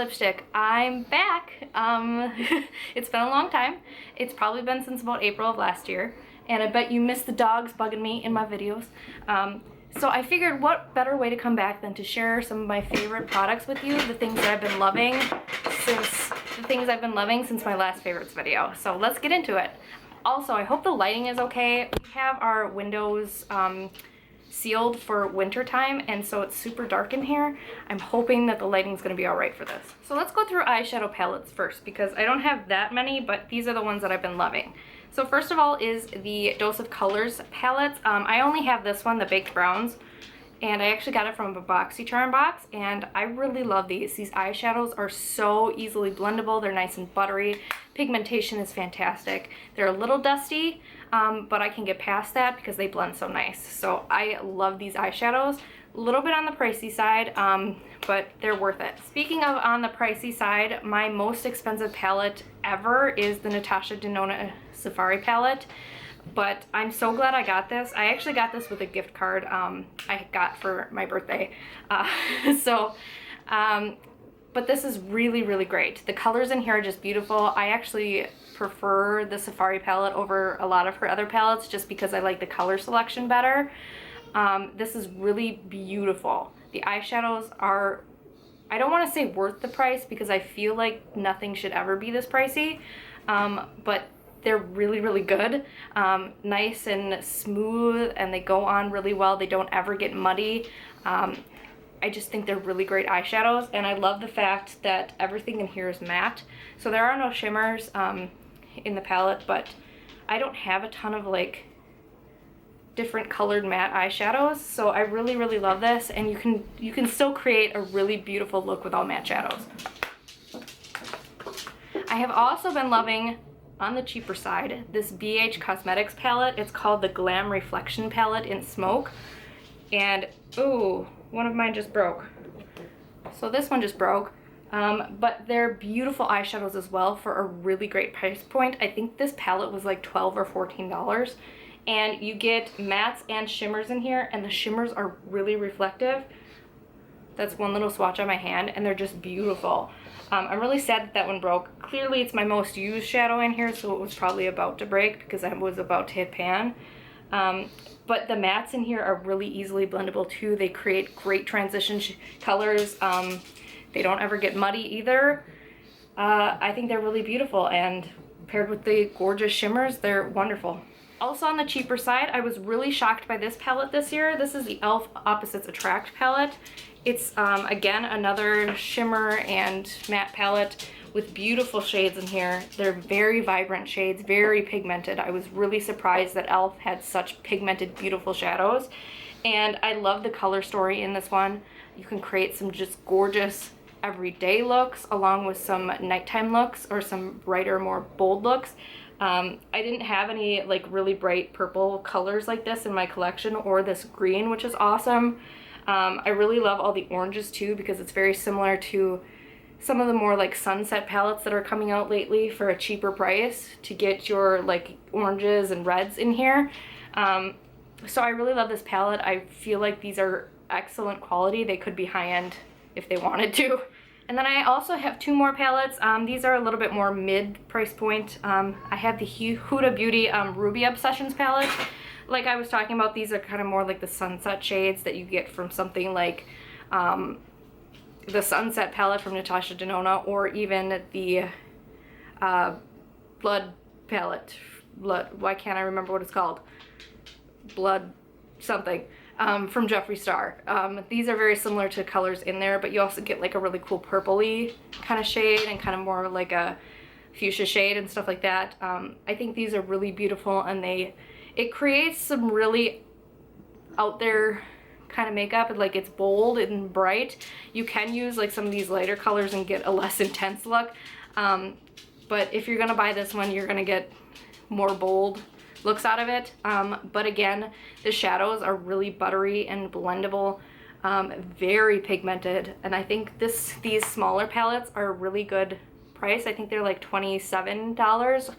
lipstick. I'm back. It's been a long time. It's probably been since about April of last year, and I bet you missed the dogs bugging me in my videos. So I figured what better way to come back than to share some of my favorite products with you, the things that I've been loving since my last favorites video. So let's get into it. Also, I hope the lighting is okay. We have our windows sealed for winter time, and so it's super dark in here. I'm hoping that the lighting's gonna be all right for this. So let's go through eyeshadow palettes first, because I don't have that many, but these are the ones that I've been loving. So first of all is the Dose of Colors palettes. I only have this one, the Baked Browns, and I actually got it from a BoxyCharm box, and I really love these. These eyeshadows are so easily blendable. They're nice and buttery. Pigmentation is fantastic. They're a little dusty, but I can get past that because they blend so nice. So I love these eyeshadows. A little bit on the pricey side, but they're worth it. Speaking of on the pricey side, my most expensive palette ever is the Natasha Denona Safari palette. But I'm so glad I got this. I actually got this with a gift card I got for my birthday. But this is really, really great. The colors in here are just beautiful. I actually prefer the Safari palette over a lot of her other palettes just because I like the color selection better. This is really beautiful. The eyeshadows are, I don't want to say worth the price because I feel like nothing should ever be this pricey, but they're really, really good. Nice and smooth, and they go on really well. They don't ever get muddy. I just think they're really great eyeshadows, and I love the fact that everything in here is matte. So there are no shimmers in the palette, but I don't have a ton of like different colored matte eyeshadows, so I really, really love this, and you can still create a really beautiful look with all matte shadows. I have also been loving, on the cheaper side, this BH Cosmetics palette. It's called the Glam Reflection Palette in Smoke, and ooh, one of mine just broke. So this one just broke, but they're beautiful eyeshadows as well for a really great price point. I think this palette was like $12 or $14, and you get mattes and shimmers in here, and the shimmers are really reflective. That's one little swatch on my hand, and they're just beautiful. I'm really sad that that one broke. Clearly it's my most used shadow in here, so it was probably about to break because I was about to hit pan. But the mattes in here are really easily blendable too. They create great transition colors. They don't ever get muddy either. I think they're really beautiful, and paired with the gorgeous shimmers, they're wonderful. Also on the cheaper side, I was really shocked by this palette this year. This is the e.l.f. Opposites Attract palette. It's, again, another shimmer and matte palette with beautiful shades in here. They're very vibrant shades, very pigmented. I was really surprised that e.l.f. had such pigmented, beautiful shadows. And I love the color story in this one. You can create some just gorgeous everyday looks along with some nighttime looks or some brighter, more bold looks. I didn't have any like really bright purple colors like this in my collection, or this green, which is awesome. I really love all the oranges too, because it's very similar to some of the more like sunset palettes that are coming out lately for a cheaper price to get your like oranges and reds in here. So I really love this palette. I feel like these are excellent quality. They could be high-end if they wanted to. And then I also have two more palettes. These are a little bit more mid price point. I have the Huda Beauty Ruby Obsessions palette. Like I was talking about, these are kind of more like the sunset shades that you get from something like the Sunset palette from Natasha Denona, or even the Blood palette. Why can't I remember what it's called? Blood something. From Jeffree Star. These are very similar to colors in there, but you also get like a really cool purpley kind of shade and kind of more like a fuchsia shade and stuff like that. I think these are really beautiful, and it creates some really out there kind of makeup, and like it's bold and bright. You can use like some of these lighter colors and get a less intense look, but if you're gonna buy this one, you're gonna get more bold looks out of it. But again, the shadows are really buttery and blendable, very pigmented, and I think these smaller palettes are a really good price. I think they're like $27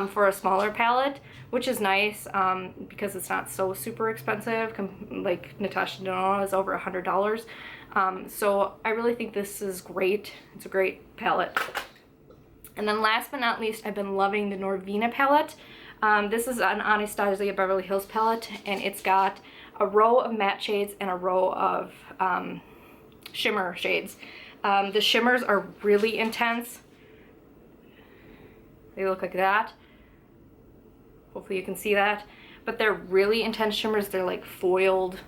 for a smaller palette, which is nice because it's not so super expensive. Like Natasha Denona is over $100. So I really think this is great. It's a great palette. And then last but not least, I've been loving the Noir Vina palette. This is an Anastasia Beverly Hills palette, and it's got a row of matte shades and a row of shimmer shades. The shimmers are really intense. They look like that. Hopefully you can see that. But they're really intense shimmers. They're like foiled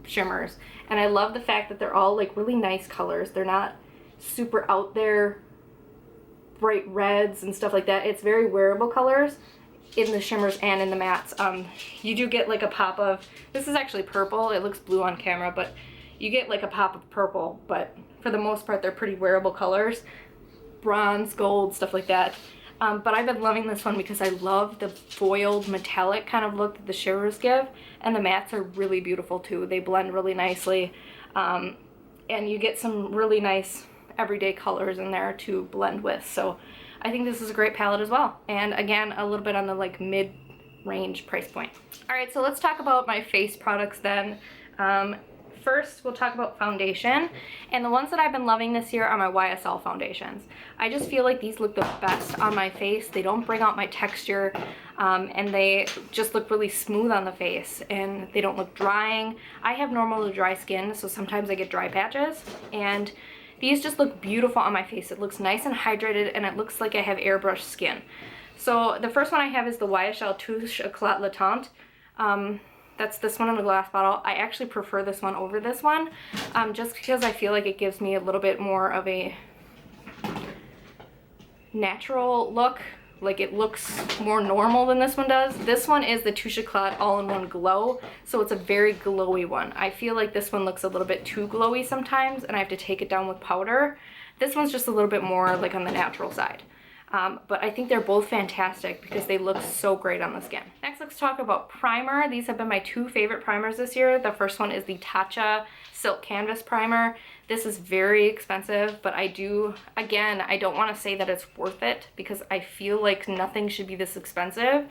shimmers. And I love the fact that they're all like really nice colors. They're not super out there, bright reds and stuff like that. It's very wearable colors in the shimmers and in the mattes. You do get like a pop of, this is actually purple. It looks blue on camera, but you get like a pop of purple. But for the most part, they're pretty wearable colors. Bronze, gold, stuff like that. But I've been loving this one because I love the foiled metallic kind of look that the shimmers give, and the mattes are really beautiful too. They blend really nicely, and you get some really nice everyday colors in there to blend with. So I think this is a great palette as well, and again, a little bit on the like mid-range price point. All right, so let's talk about my face products then. First, we'll talk about foundation, and the ones that I've been loving this year are my YSL foundations. I just feel like these look the best on my face. They don't bring out my texture, and they just look really smooth on the face, and they don't look drying. I have normal to dry skin, so sometimes I get dry patches, and these just look beautiful on my face. It looks nice and hydrated, and it looks like I have airbrushed skin. So the first one I have is the YSL Touche Éclat Latent. That's this one in the glass bottle. I actually prefer this one over this one, just because I feel like it gives me a little bit more of a natural look. Like it looks more normal than this one does. This one is the Touche Éclat All-in-One Glow, so it's a very glowy one. I feel like this one looks a little bit too glowy sometimes, and I have to take it down with powder. This one's just a little bit more like on the natural side. But I think they're both fantastic because they look so great on the skin. Next, let's talk about primer. These have been my two favorite primers this year. The first one is the Tatcha Silk Canvas Primer. This is very expensive, but I don't want to say that it's worth it because I feel like nothing should be this expensive.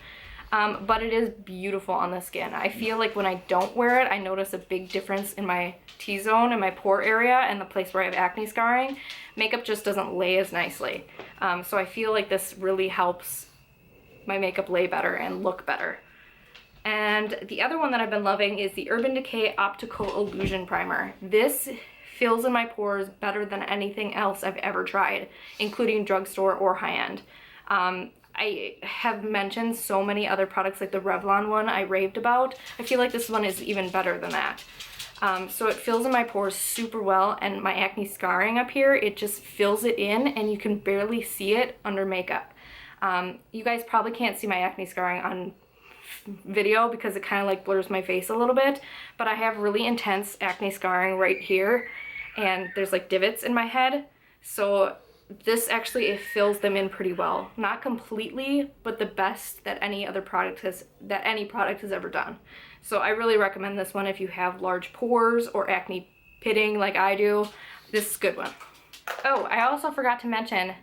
But it is beautiful on the skin. I feel like when I don't wear it, I notice a big difference in my T-zone and my pore area and the place where I have acne scarring. Makeup just doesn't lay as nicely. So I feel like this really helps my makeup lay better and look better. And the other one that I've been loving is the Urban Decay Optical Illusion Primer. This fills in my pores better than anything else I've ever tried, including drugstore or high-end. I have mentioned so many other products like the Revlon one I raved about. I feel like this one is even better than that. So it fills in my pores super well, and my acne scarring up here, it just fills it in and you can barely see it under makeup. You guys probably can't see my acne scarring on video because it kind of like blurs my face a little bit, but I have really intense acne scarring right here, and there's like divots in my head. So this actually, it fills them in pretty well. Not completely, but the best that any product has ever done. So I really recommend this one if you have large pores or acne pitting like I do. This is a good one. Oh, I also forgot to mention,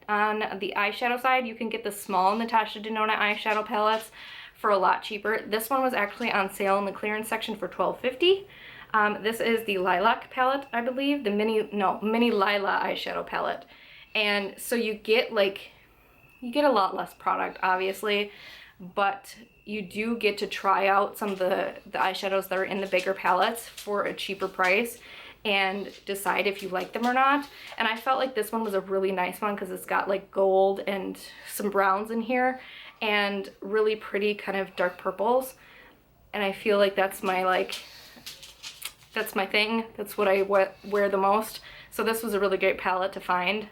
on the eyeshadow side, you can get the small Natasha Denona eyeshadow palettes for a lot cheaper. This one was actually on sale in the clearance section for $12.50. This is the Lilac Palette, I believe, the mini Lila eyeshadow palette. And so you get a lot less product, obviously, but you do get to try out some of the eyeshadows that are in the bigger palettes for a cheaper price and decide if you like them or not. And I felt like this one was a really nice one because it's got like gold and some browns in here and really pretty kind of dark purples. And I feel like that's my thing. That's what I wear the most. So this was a really great palette to find.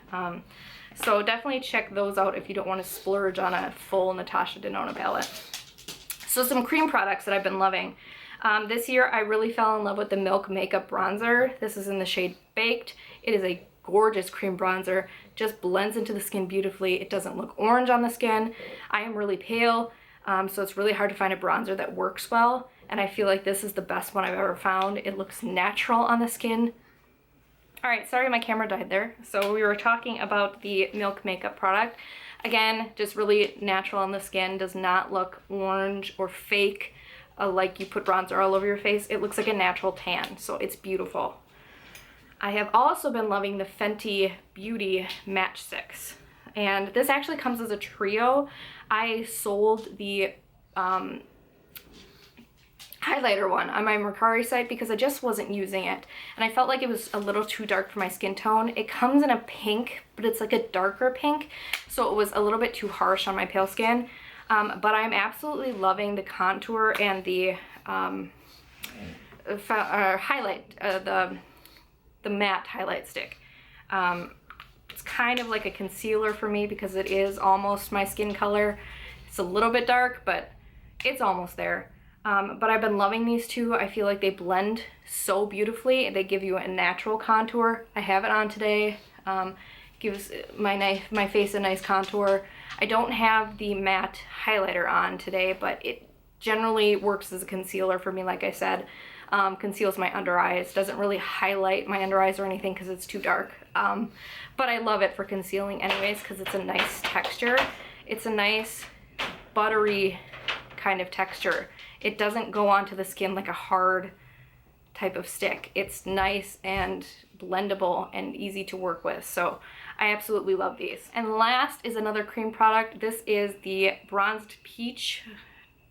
So definitely check those out if you don't want to splurge on a full Natasha Denona palette. So some cream products that I've been loving. This year I really fell in love with the Milk Makeup Bronzer. This is in the shade Baked. It is a gorgeous cream bronzer. Just blends into the skin beautifully. It doesn't look orange on the skin. I am really pale, so it's really hard to find a bronzer that works well. And I feel like this is the best one I've ever found. It looks natural on the skin. Alright, sorry my camera died there. So we were talking about the Milk Makeup product. Again, just really natural on the skin, does not look orange or fake, like you put bronzer all over your face. It looks like a natural tan, so it's beautiful. I have also been loving the Fenty Beauty Matchsticks, and this actually comes as a trio. I sold the highlighter one on my Mercari site because I just wasn't using it, and I felt like it was a little too dark for my skin tone. It comes in a pink, but it's like a darker pink, so it was a little bit too harsh on my pale skin. But I'm absolutely loving the contour and the highlight, the matte highlight stick. It's kind of like a concealer for me because it is almost my skin color. It's a little bit dark, but it's almost there. But I've been loving these two. I feel like they blend so beautifully. They give you a natural contour. I have it on today. Gives my face a nice contour. I don't have the matte highlighter on today, but it generally works as a concealer for me, like I said. Conceals my under eyes. Doesn't really highlight my under eyes or anything because it's too dark. But I love it for concealing anyways because it's a nice texture. It's a nice buttery kind of texture. It doesn't go onto the skin like a hard type of stick. It's nice and blendable and easy to work with. So I absolutely love these. And last is another cream product. This is the Bronzed Peach,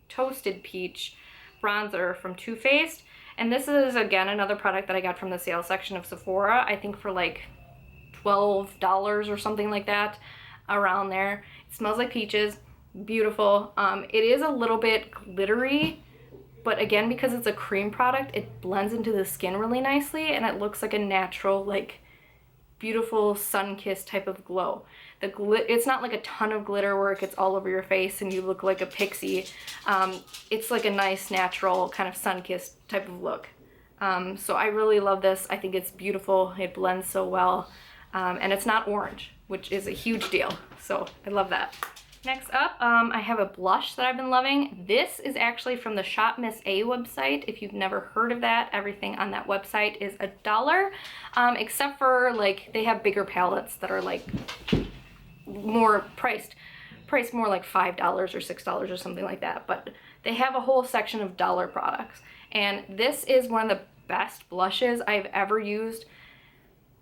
Toasted Peach bronzer from Too Faced. And this is, again, another product that I got from the sales section of Sephora, I think for like $12 or something like that, around there. It smells like peaches. Beautiful. It is a little bit glittery, but again, because it's a cream product, it blends into the skin really nicely, and it looks like a natural, like, beautiful sun-kissed type of glow. It's not like a ton of glitter where it gets all over your face and you look like a pixie. It's like a nice, natural, kind of sun-kissed type of look. So I really love this. I think it's beautiful. It blends so well. And it's not orange, which is a huge deal. So I love that. Next up, I have a blush that I've been loving. This is actually from the Shop Miss A website. If you've never heard of that, everything on that website is $1, except for, like, they have bigger palettes that are like more priced more like $5 or $6 or something like that. But they have a whole section of dollar products, and this is one of the best blushes I've ever used.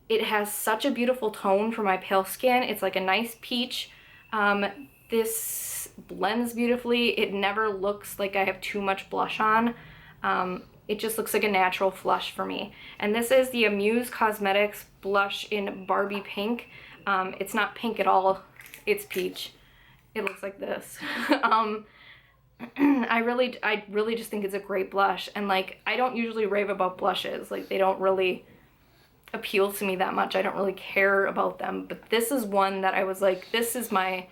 It has such a beautiful tone for my pale skin. It's like a nice peach. This blends beautifully. It never looks like I have too much blush on. It just looks like a natural flush for me. And this is the Amuse Cosmetics blush in Barbie pink. It's not pink at all. It's peach. It looks like this. I really just think it's a great blush. And, like, I don't usually rave about blushes. Like, they don't really appeal to me that much. I don't really care about them. But this is one that I was like, this is my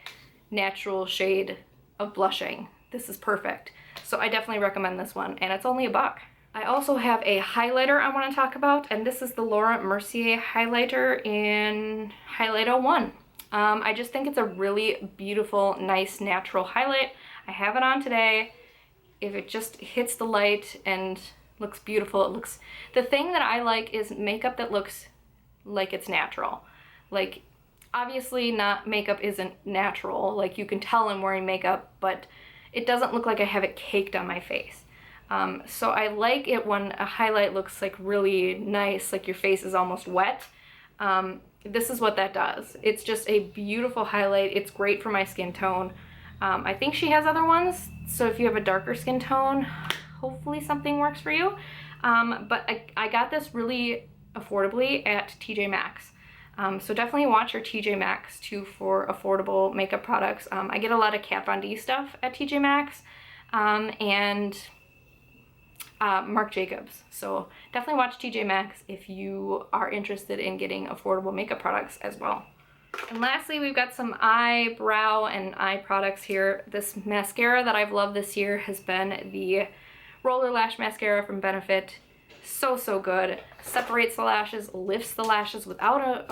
natural shade of blushing. This is perfect. So I definitely recommend this one, and it's only $1. I also have a highlighter I want to talk about, and this is the Laura Mercier highlighter in Highlight 01. I just think it's a really beautiful, nice, natural highlight. I have it on today. If it just hits the light and looks beautiful, the thing that I like is makeup that looks like it's natural. Like, obviously not makeup isn't natural. Like, you can tell I'm wearing makeup, but it doesn't look like I have it caked on my face. So I like it when a highlight looks like really nice, like your face is almost wet. This is what that does. It's just a beautiful highlight. It's great for my skin tone. I think she has other ones, so if you have a darker skin tone, hopefully something works for you. But I got this really affordably at TJ Maxx. So definitely watch your TJ Maxx too for affordable makeup products. I get a lot of Kat Von D stuff at TJ Maxx and Marc Jacobs. So definitely watch TJ Maxx if you are interested in getting affordable makeup products as well. And lastly, we've got some eyebrow and eye products here. This mascara that I've loved this year has been the Roller Lash Mascara from Benefit. So, so good. Separates the lashes, lifts the lashes without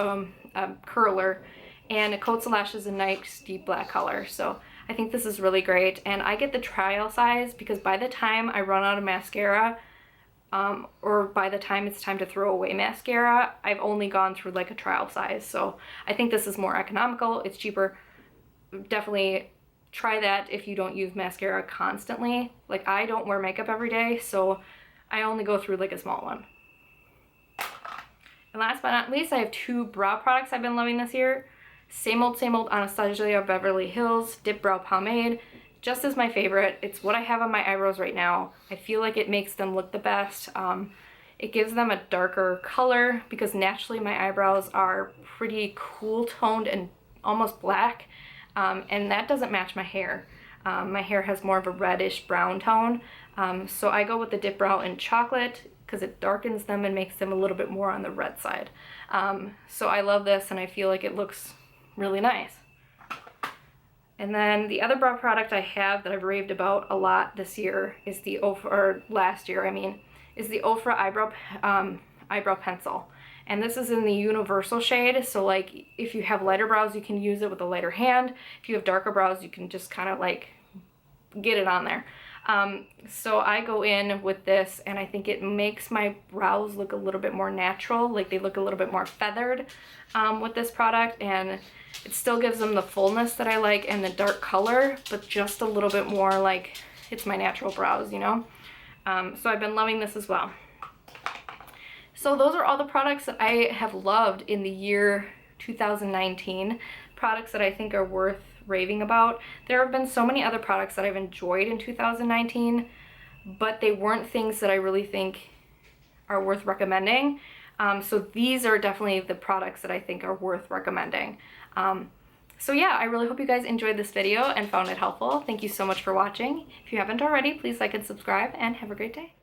a curler, and it coats the lashes in nice deep black color. So I think this is really great. And I get the trial size because by the time I run out of mascara, or by the time it's time to throw away mascara, I've only gone through like a trial size. So I think this is more economical, it's cheaper, definitely try that if you don't use mascara constantly. Like, I don't wear makeup every day, so I only go through like a small one. And last but not least, I have 2 brow products I've been loving this year. Same old Anastasia Beverly Hills Dipbrow Pomade. Just as my favorite. It's what I have on my eyebrows right now. I feel like it makes them look the best. It gives them a darker color because naturally my eyebrows are pretty cool toned and almost black. And that doesn't match my hair. My hair has more of a reddish brown tone. So I go with the Dipbrow in chocolate because it darkens them and makes them a little bit more on the red side. So I love this and I feel like it looks really nice. And then the other brow product I have that I've raved about a lot this year is the last year, I mean, is the Ofra eyebrow pencil. And this is in the universal shade, so like if you have lighter brows, you can use it with a lighter hand. If you have darker brows, you can just kind of like get it on there. So I go in with this and I think it makes my brows look a little bit more natural, like they look a little bit more feathered with this product, and it still gives them the fullness that I like and the dark color, but just a little bit more like it's my natural brows, you know? So I've been loving this as well. So those are all the products that I have loved in the year 2019, products that I think are worth raving about. There have been so many other products that I've enjoyed in 2019, but they weren't things that I really think are worth recommending. So these are definitely the products that I think are worth recommending. So yeah, I really hope you guys enjoyed this video and found it helpful. Thank you so much for watching. If you haven't already, please like and subscribe, and have a great day.